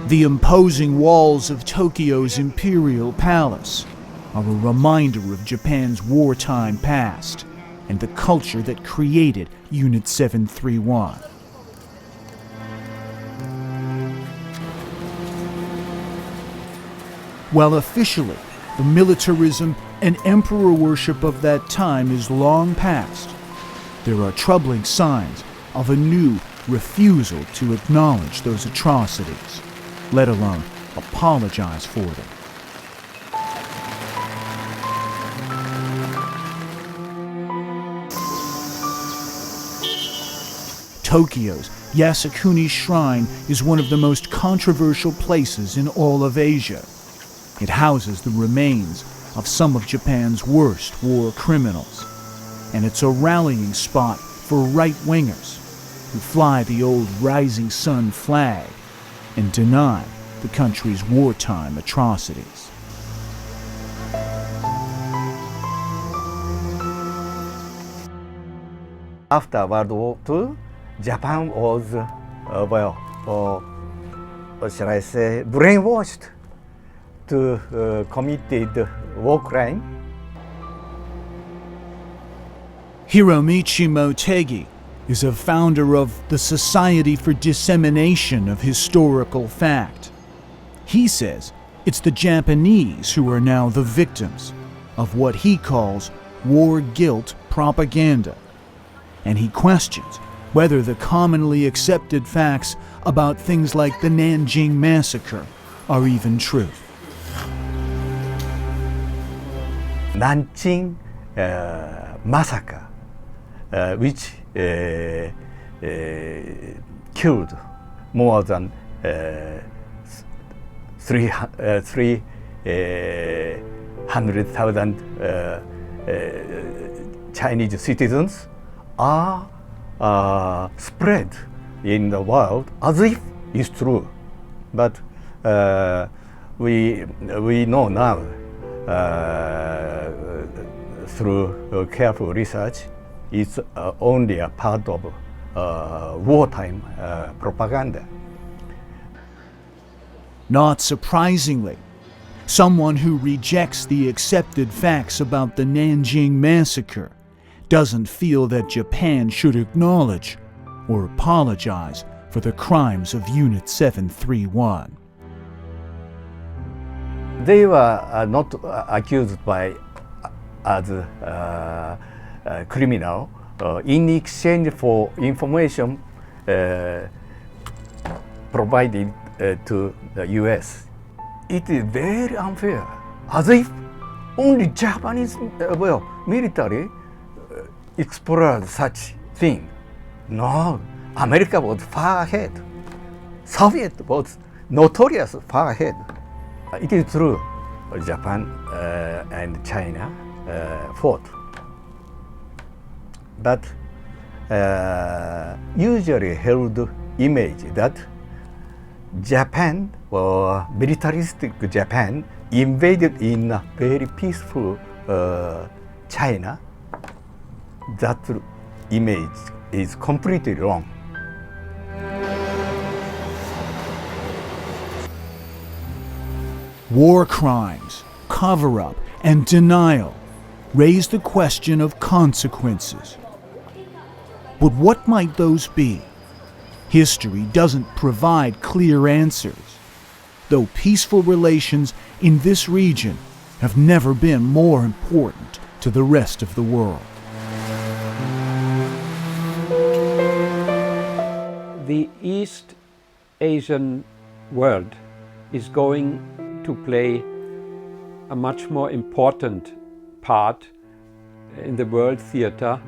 The imposing walls of Tokyo's Imperial Palace are a reminder of Japan's wartime past and the culture that created Unit 731. While officially the militarism and emperor worship of that time is long past, there are troubling signs of a new refusal to acknowledge those atrocities, let alone apologize for them. Tokyo's Yasukuni Shrine is one of the most controversial places in all of Asia. It houses the remains of some of Japan's worst war criminals, and it's a rallying spot for right-wingers who fly the old Rising Sun flag and deny the country's wartime atrocities. After World War II, Japan was, what shall I say, brainwashed to committed war crime. Hiromichi Motegi is a founder of the Society for Dissemination of Historical Fact. He says it's the Japanese who are now the victims of what he calls war guilt propaganda, and he questions whether the commonly accepted facts about things like the Nanjing Massacre are even true. Nanjing massacre, which killed more than 300,000 Chinese citizens, are spread in the world as if it's true. But we know now through careful research, it's only a part of wartime propaganda. Not surprisingly, someone who rejects the accepted facts about the Nanjing Massacre doesn't feel that Japan should acknowledge or apologize for the crimes of Unit 731. They were not accused as criminal in exchange for information provided to the US. It is very unfair, as if only Japanese military explored such thing. No, America was far ahead. Soviet was notorious far ahead. It is true, Japan and China fought. But usually held image that Japan, or militaristic Japan, invaded in a very peaceful China. That image is completely wrong. War crimes, cover-up, and denial raise the question of consequences. But what might those be? History doesn't provide clear answers, though peaceful relations in this region have never been more important to the rest of the world. The East Asian world is going to play a much more important part in the world theater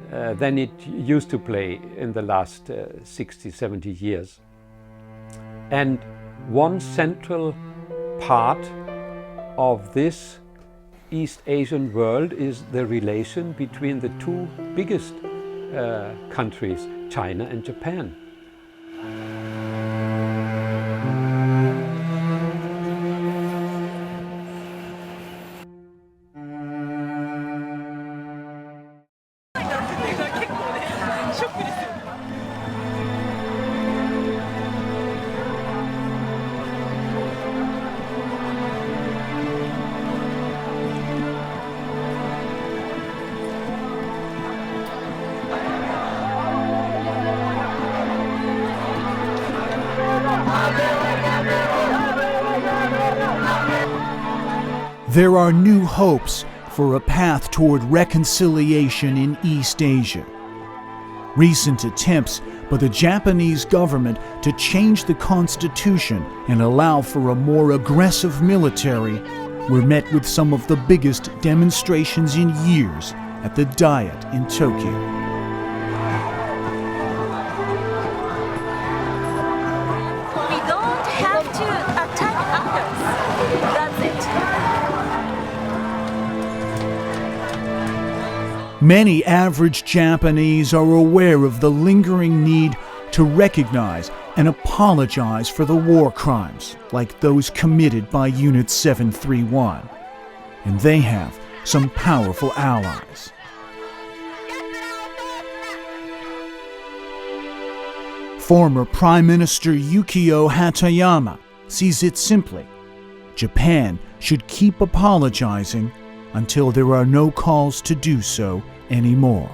than it used to play in the last 60, 70 years. And one central part of this East Asian world is the relation between the two biggest countries, China and Japan. There are new hopes for a path toward reconciliation in East Asia. Recent attempts by the Japanese government to change the constitution and allow for a more aggressive military were met with some of the biggest demonstrations in years at the Diet in Tokyo. We don't have to attack others. That's it. Many average Japanese are aware of the lingering need to recognize and apologize for the war crimes like those committed by Unit 731. And they have some powerful allies. Former Prime Minister Yukio Hatayama sees it simply. Japan should keep apologizing until there are no calls to do so anymore.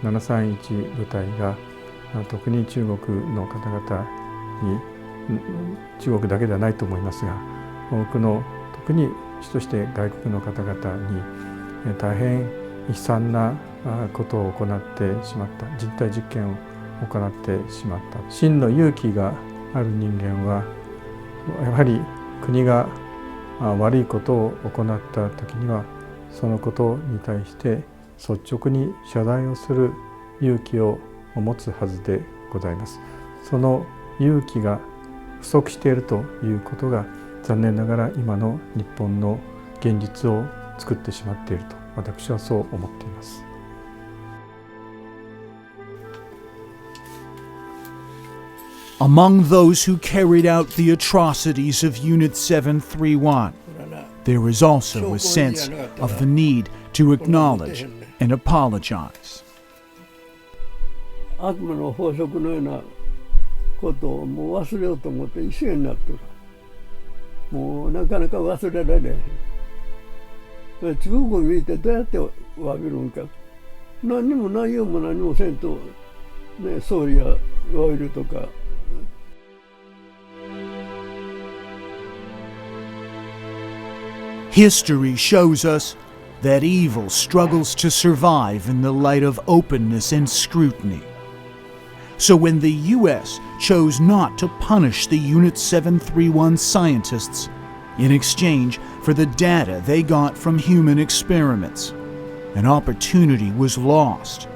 731部隊が特に中国の方々に、中国だけではないと思いますが、多くの特に主として外国の方々に大変悲惨なことを行ってしまった、人体実験を行ってしまった。真の勇気がある人間はやはり国が悪いことを行った時にはそのことに対して率直に謝罪をする勇気を持つはずでございます。その勇気が不足しているということが残念ながら今の日本の現実を作ってしまっていると私はそう思っています。Among those who carried out the atrocities of Unit 731, there is also a sense of the need to acknowledge and apologize. 悪魔の法則のようなことをもう忘れようと思って一緒になってる。もうなかなか忘れられへん。中国を見てどうやって詫びるんか。何にも内容も何もせんと、ね、総理や詫びるとか。History shows us that evil struggles to survive in the light of openness and scrutiny. So when the U.S. chose not to punish the Unit 731 scientists in exchange for the data they got from human experiments, an opportunity was lost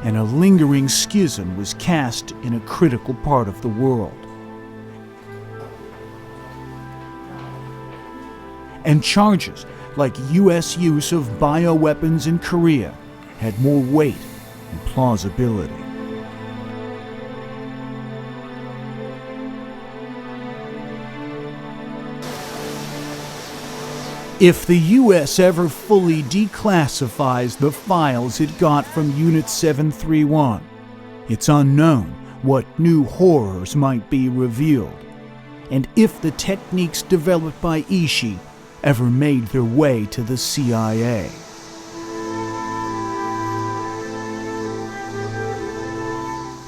and a lingering schism was cast in a critical part of the world. And charges like U.S. use of bioweapons in Korea had more weight and plausibility. If the U.S. ever fully declassifies the files it got from Unit 731, it's unknown what new horrors might be revealed, and if the techniques developed by Ishii ever made their way to the CIA.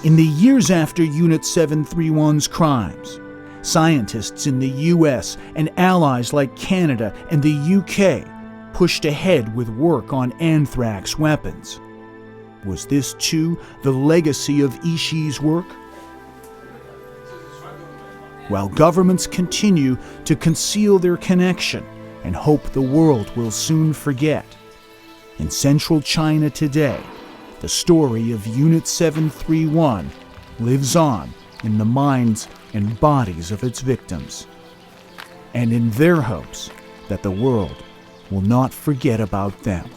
In the years after Unit 731's crimes, scientists in the US and allies like Canada and the UK pushed ahead with work on anthrax weapons. Was this too the legacy of Ishii's work? While governments continue to conceal their connection and hope the world will soon forget, in central China today, the story of Unit 731 lives on in the minds and bodies of its victims, and in their hopes that the world will not forget about them.